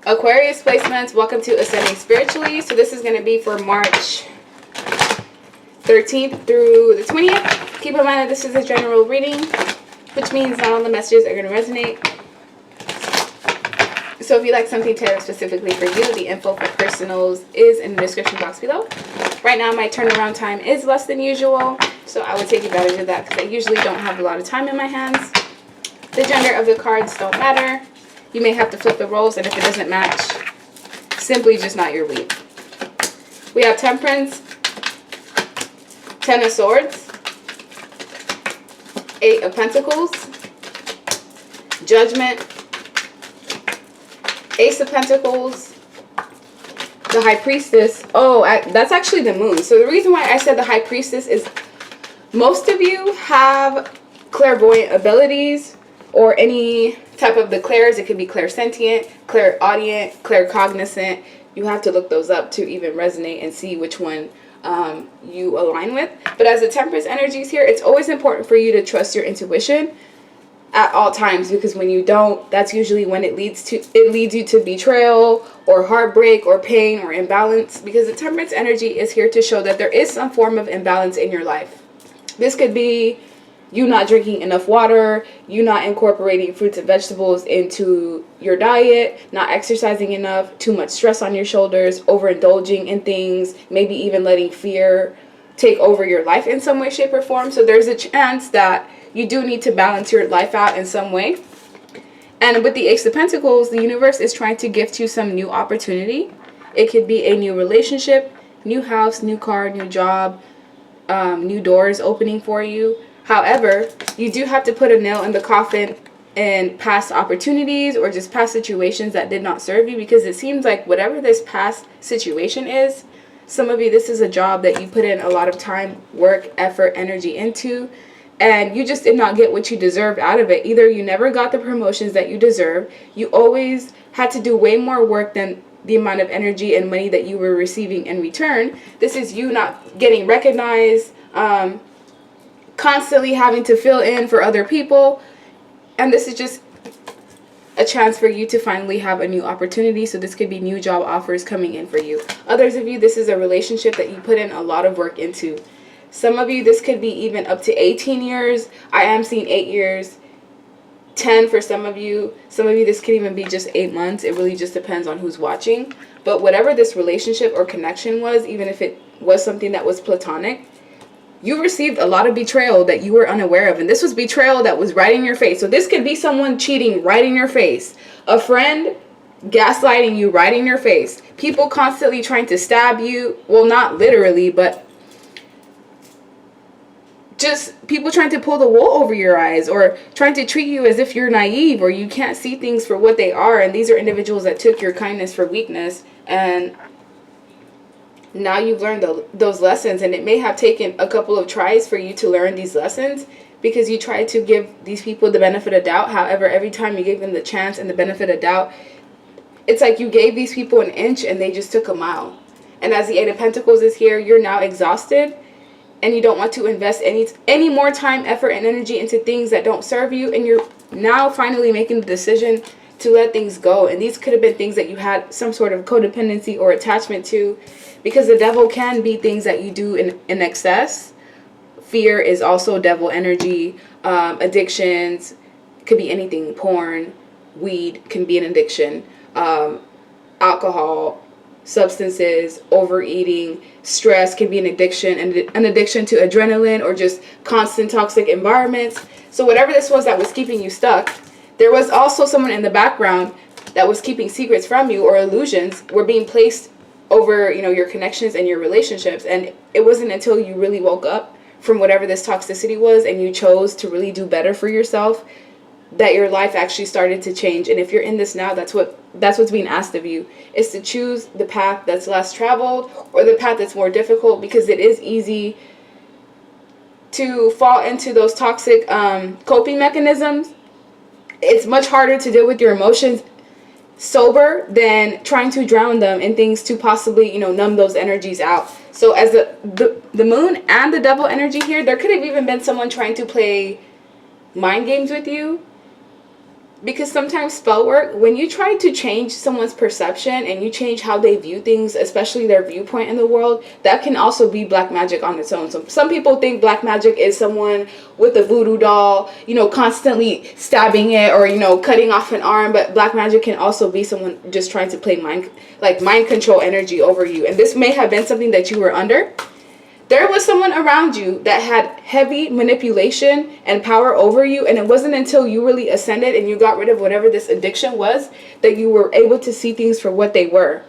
Aquarius placements, welcome to Ascending Spiritually. So this is going to be for March 13th through the 20th. Keep in mind that this is a general reading, which means not all the messages are going to resonate. So if you like something tailored specifically for you, the info for personals is in the description box below. Right now my turnaround time is less than usual, so I would take advantage of that because I usually don't have a lot of time in my hands. The gender of the cards don't matter. You may have to flip the roles, and if it doesn't match, simply just not your week. We have Temperance, Ten of Swords, Eight of Pentacles, Judgment, Ace of Pentacles, the High Priestess. Oh, that's actually the Moon. So the reason why I said the High Priestess is most of you have clairvoyant abilities or any type of the clairs. It could be clairsentient, clairaudient, claircognizant. You have to look those up to even resonate and see which one you align with. But as the Temperance energy is here, it's always important for you to trust your intuition at all times, because when you don't, that's usually when it leads you to betrayal or heartbreak or pain or imbalance, because the Temperance energy is here to show that there is some form of imbalance in your life. This could be you not drinking enough water, you not incorporating fruits and vegetables into your diet, not exercising enough, too much stress on your shoulders, overindulging in things, maybe even letting fear take over your life in some way, shape, or form. So there's a chance that you do need to balance your life out in some way. And with the Ace of Pentacles, the universe is trying to gift you some new opportunity. It could be a new relationship, new house, new car, new job, new doors opening for you. However, you do have to put a nail in the coffin in past opportunities or just past situations that did not serve you, because it seems like whatever this past situation is, some of you, this is a job that you put in a lot of time, work, effort, energy into, and you just did not get what you deserved out of it. Either you never got the promotions that you deserved, you always had to do way more work than the amount of energy and money that you were receiving in return. This is you not getting recognized, constantly having to fill in for other people, and this is just a chance for you to finally have a new opportunity. So this could be new job offers coming in for you. Others of you, this is a relationship that you put in a lot of work into. Some of you, this could be even up to 18 years. I am seeing 8 years, 10 for some of you. Some of you, this could even be just 8 months. It really just depends on who's watching. But whatever this relationship or connection was, even if it was something that was platonic, you received a lot of betrayal that you were unaware of. And this was betrayal that was right in your face. So this could be someone cheating right in your face. A friend gaslighting you right in your face. People constantly trying to stab you. Well, not literally, but just people trying to pull the wool over your eyes or trying to treat you as if you're naive or you can't see things for what they are. And these are individuals that took your kindness for weakness, and now you've learned those lessons. And it may have taken a couple of tries for you to learn these lessons, because you tried to give these people the benefit of doubt. However, every time you gave them the chance and the benefit of doubt, it's like you gave these people an inch and they just took a mile. And as the Eight of Pentacles is here, you're now exhausted, and you don't want to invest any more time, effort, and energy into things that don't serve you. And you're now finally making the decision to let things go. And these could have been things that you had some sort of codependency or attachment to, because the devil can be things that you do in excess. Fear is also devil energy. Addictions could be anything. Porn, weed can be an addiction. Alcohol, substances, overeating, stress can be an addiction, and an addiction to adrenaline or just constant toxic environments. So whatever this was that was keeping you stuck, there was also someone in the background that was keeping secrets from you, or illusions were being placed over, your connections and your relationships. And it wasn't until you really woke up from whatever this toxicity was and you chose to really do better for yourself that your life actually started to change. And if you're in this now, that's what's being asked of you, is to choose the path that's less traveled or the path that's more difficult, because it is easy to fall into those toxic coping mechanisms. It's much harder to deal with your emotions sober than trying to drown them in things to possibly, numb those energies out. So as the moon and the devil energy here, there could have even been someone trying to play mind games with you. because sometimes spell work, when you try to change someone's perception and you change how they view things, especially their viewpoint in the world, that can also be black magic on its own. So some people think black magic is someone with a voodoo doll, you know, constantly stabbing it or, you know, cutting off an arm. But black magic can also be someone just trying to play mind control energy over you. And this may have been something that you were under. There was someone around you that had heavy manipulation and power over you, and it wasn't until you really ascended and you got rid of whatever this addiction was that you were able to see things for what they were.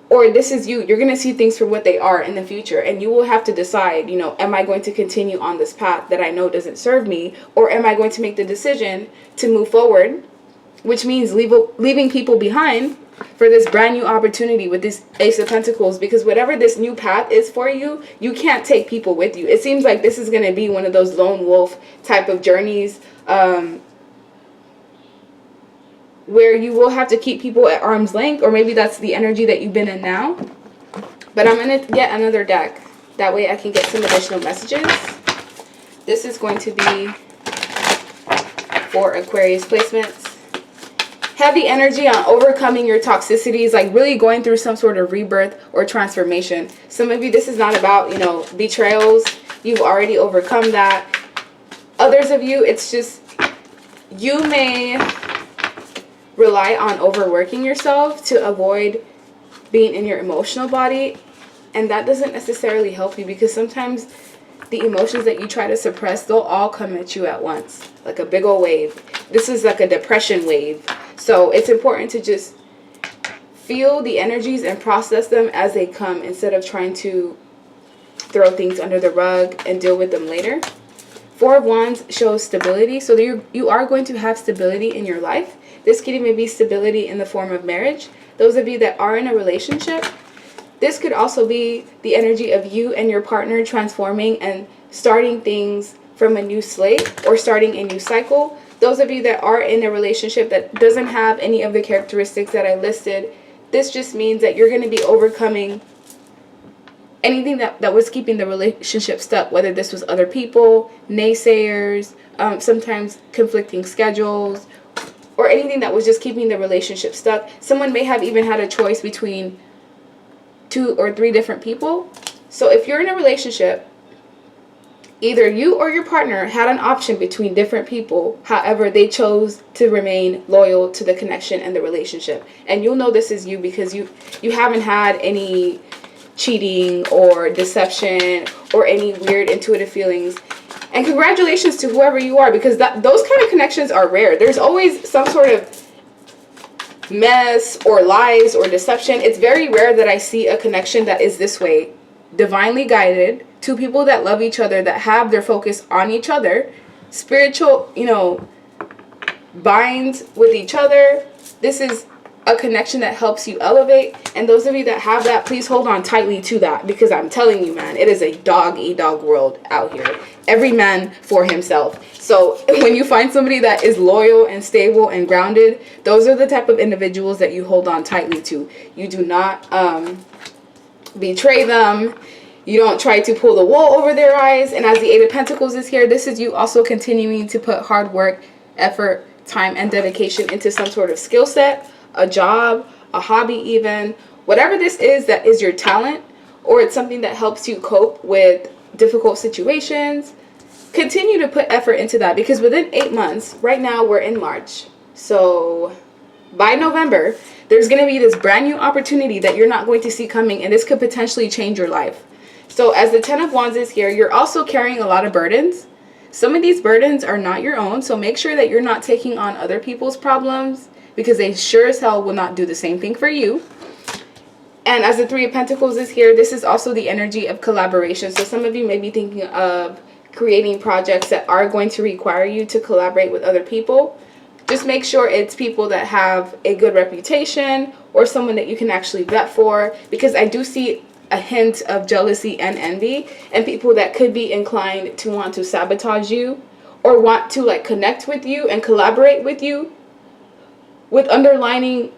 Or this is you. You're going to see things for what they are in the future, and you will have to decide, you know, am I going to continue on this path that I know doesn't serve me, or am I going to make the decision to move forward, which means leaving people behind for this brand new opportunity with this Ace of Pentacles, because whatever this new path is for you, you can't take people with you. It seems like this is going to be one of those lone wolf type of journeys where you will have to keep people at arm's length, or maybe that's the energy that you've been in now. But I'm going to get another deck. That way I can get some additional messages. This is going to be for Aquarius placements. Heavy energy on overcoming your toxicities, like really going through some sort of rebirth or transformation. Some of you, this is not about, you know, betrayals. You've already overcome that. Others of you, it's just, you may rely on overworking yourself to avoid being in your emotional body. And that doesn't necessarily help you, because sometimes the emotions that you try to suppress, they'll all come at you at once, like a big old wave. This is like a depression wave. So it's important to just feel the energies and process them as they come, instead of trying to throw things under the rug and deal with them later. Four of Wands shows stability. So you are going to have stability in your life. This could even be stability in the form of marriage. Those of you that are in a relationship, this could also be the energy of you and your partner transforming and starting things from a new slate or starting a new cycle. Those of you that are in a relationship that doesn't have any of the characteristics that I listed, this just means that you're going to be overcoming anything that was keeping the relationship stuck, whether this was other people, naysayers, sometimes conflicting schedules, or anything that was just keeping the relationship stuck. Someone may have even had a choice between 2 or 3 different people. So if you're in a relationship, either you or your partner had an option between different people. However, they chose to remain loyal to the connection and the relationship. And you'll know this is you because you haven't had any cheating or deception or any weird intuitive feelings. And congratulations to whoever you are, because those kind of connections are rare. There's always some sort of mess or lies or deception. It's very rare that I see a connection that is this way, divinely guided, 2 people that love each other, that have their focus on each other, spiritual, you know, binds with each other. This is a connection that helps you elevate. And those of you that have that, please hold on tightly to that, because I'm telling you, man, it is a dog-eat-dog world out here. Every man for himself. So when you find somebody that is loyal and stable and grounded, those are the type of individuals that you hold on tightly to. You do not betray them. You don't try to pull the wool over their eyes. And as the 8 of Pentacles is here, this is you also continuing to put hard work, effort, time, and dedication into some sort of skill set, a job, a hobby even. Whatever this is that is your talent, or it's something that helps you cope with difficult situations, continue to put effort into that, because within 8 months, right now we're in March. So by November, there's going to be this brand new opportunity that you're not going to see coming, and this could potentially change your life. So as the 10 of Wands is here, you're also carrying a lot of burdens. Some of these burdens are not your own, so make sure that you're not taking on other people's problems, because they sure as hell will not do the same thing for you. And as the 3 of Pentacles is here, this is also the energy of collaboration. So some of you may be thinking of creating projects that are going to require you to collaborate with other people. Just make sure it's people that have a good reputation, or someone that you can actually vet for, because I do see a hint of jealousy and envy, and people that could be inclined to want to sabotage you, or want to like connect with you and collaborate with you with underlining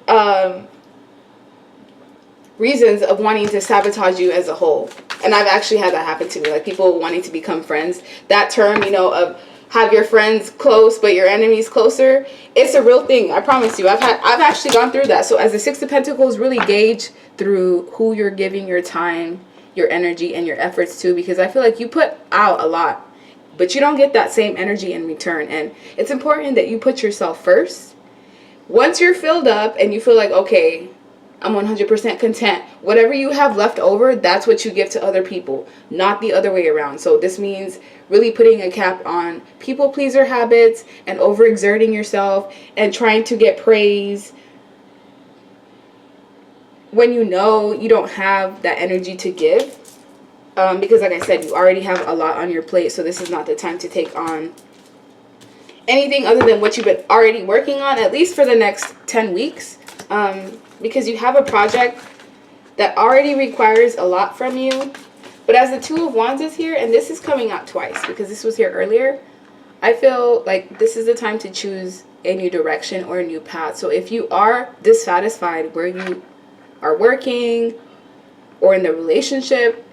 reasons of wanting to sabotage you as a whole. And I've actually had that happen to me, like people wanting to become friends. That term, you know, of have your friends close but your enemies closer. It's a real thing. I promise you. I've actually gone through that. So as the Six of Pentacles, really gauge through who you're giving your time, your energy, and your efforts to, because I feel like you put out a lot, but you don't get that same energy in return. And it's important that you put yourself first. Once you're filled up and you feel like, okay, I'm 100% content, whatever you have left over, that's what you give to other people, not the other way around. So this means really putting a cap on people pleaser habits and overexerting yourself and trying to get praise when you know you don't have that energy to give. Because like I said, you already have a lot on your plate, so this is not the time to take on anything other than what you've been already working on, at least for the next 10 weeks. Because you have a project that already requires a lot from you. But as the Two of Wands is here, and this is coming out twice because this was here earlier, I feel like this is the time to choose a new direction or a new path. So if you are dissatisfied where you are working or in the relationship,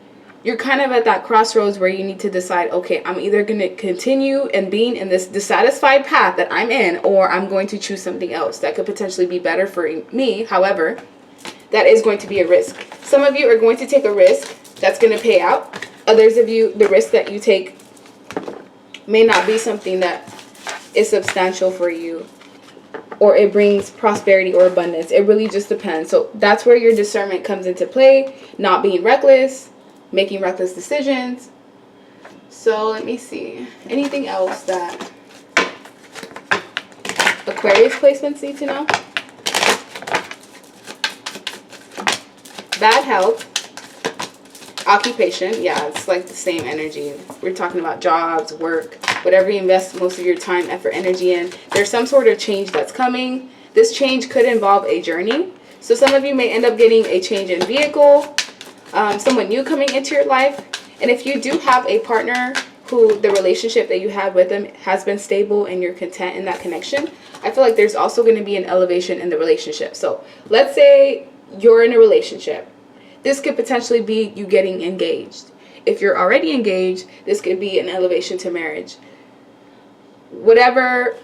you're kind of at that crossroads where you need to decide, okay, I'm either going to continue and being in this dissatisfied path that I'm in, or I'm going to choose something else that could potentially be better for me. However, that is going to be a risk. Some of you are going to take a risk that's going to pay out. Others of you, the risk that you take may not be something that is substantial for you, or it brings prosperity or abundance. It really just depends. So that's where your discernment comes into play, not being reckless, making reckless decisions. So let me see. Anything else that Aquarius placements need to know? Bad health. Occupation. Yeah, it's like the same energy. We're talking about jobs, work, whatever you invest most of your time, effort, energy in. There's some sort of change that's coming. This change could involve a journey. So some of you may end up getting a change in vehicle, someone new coming into your life. And if you do have a partner who the relationship that you have with them has been stable and you're content in that connection, I feel like there's also going to be an elevation in the relationship. So let's say you're in a relationship. This could potentially be you getting engaged. If you're already engaged, this could be an elevation to marriage. Whatever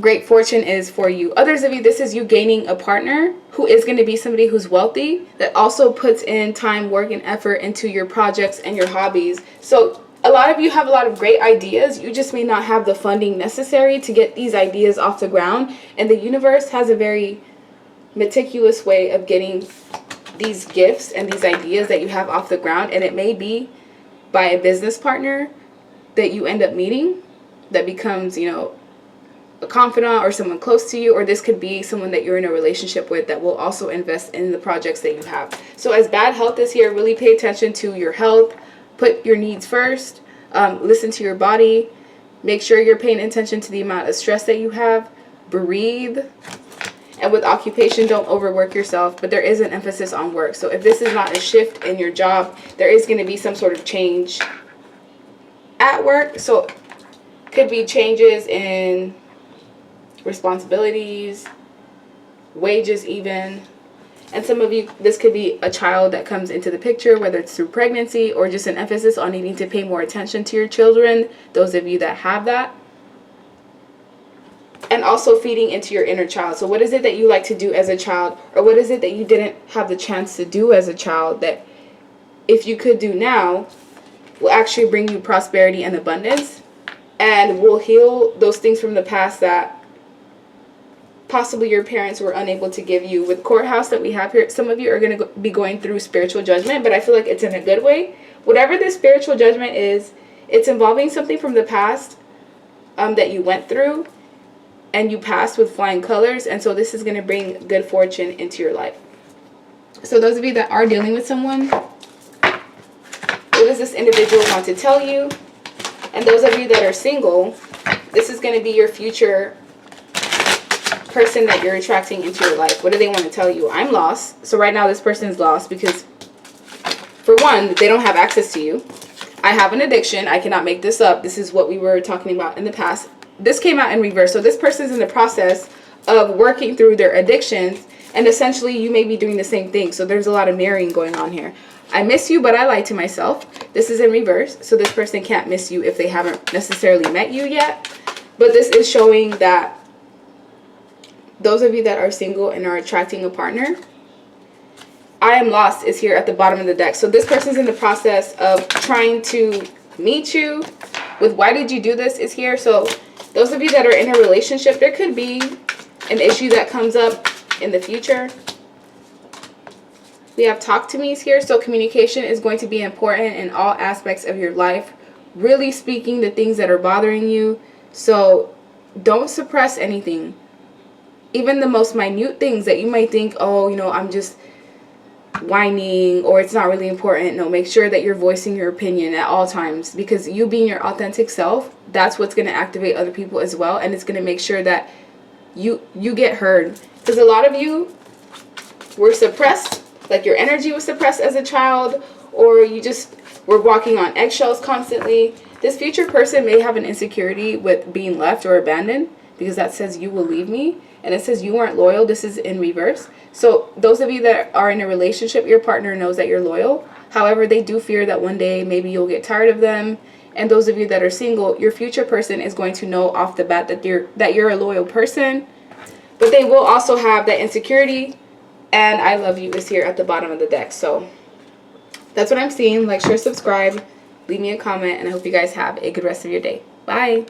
great fortune is for you. Others of you, this is you gaining a partner who is going to be somebody who's wealthy, that also puts in time, work, and effort into your projects and your hobbies. So a lot of you have a lot of great ideas. You just may not have the funding necessary to get these ideas off the ground. And the universe has a very meticulous way of getting these gifts and these ideas that you have off the ground. And it may be by a business partner that you end up meeting that becomes, you know, a confidant or someone close to you, or this could be someone that you're in a relationship with that will also invest in the projects that you have. So as bad health is here, really pay attention to your health. Put your needs first. Listen to your body. Make sure you're paying attention to the amount of stress that you have. Breathe. And with occupation, don't overwork yourself, but there is an emphasis on work. So if this is not a shift in your job, there is going to be some sort of change at work. So could be changes in responsibilities, wages even. And some of you, this could be a child that comes into the picture, whether it's through pregnancy or just an emphasis on needing to pay more attention to your children, those of you that have that. And also feeding into your inner child. So what is it that you like to do as a child, or what is it that you didn't have the chance to do as a child that if you could do now will actually bring you prosperity and abundance, and will heal those things from the past that possibly your parents were unable to give you. With courthouse that we have here, some of you are going to be going through spiritual judgment, but I feel like it's in a good way. Whatever this spiritual judgment is, it's involving something from the past that you went through and you passed with flying colors, and so this is going to bring good fortune into your life. So those of you that are dealing with someone, what does this individual want to tell you? And those of you that are single, this is going to be your future person that you're attracting into your life. What do they want to tell you? I'm lost. So right now this person is lost because, for one, they don't have access to you. I have an addiction. I cannot make this up. This is what we were talking about in the past. This came out in reverse. So this person's in the process of working through their addictions, and essentially you may be doing the same thing. So there's a lot of mirroring going on here. I miss you, but I lie to myself. This is in reverse. So this person can't miss you if they haven't necessarily met you yet. But this is showing that those of you that are single and are attracting a partner, I am lost is here at the bottom of the deck. So this person's in the process of trying to meet you with why did you do this is here. So those of you that are in a relationship, there could be an issue that comes up in the future. We have talk to me's here. So communication is going to be important in all aspects of your life. Really speaking the things that are bothering you. So don't suppress anything. Even the most minute things that you might think, oh, you know, I'm just whining or it's not really important. No, make sure that you're voicing your opinion at all times, because you being your authentic self, that's what's going to activate other people as well, and it's going to make sure that you get heard. Because a lot of you were suppressed, like your energy was suppressed as a child, or you just were walking on eggshells constantly. This future person may have an insecurity with being left or abandoned, because that says you will leave me, and it says you weren't loyal. This is in reverse. So those of you that are in a relationship, your partner knows that you're loyal. However, they do fear that one day maybe you'll get tired of them. And those of you that are single, your future person is going to know off the bat that you're a loyal person. But they will also have that insecurity. And I love you is here at the bottom of the deck. So that's what I'm seeing. Like, share, subscribe, leave me a comment, and I hope you guys have a good rest of your day. Bye.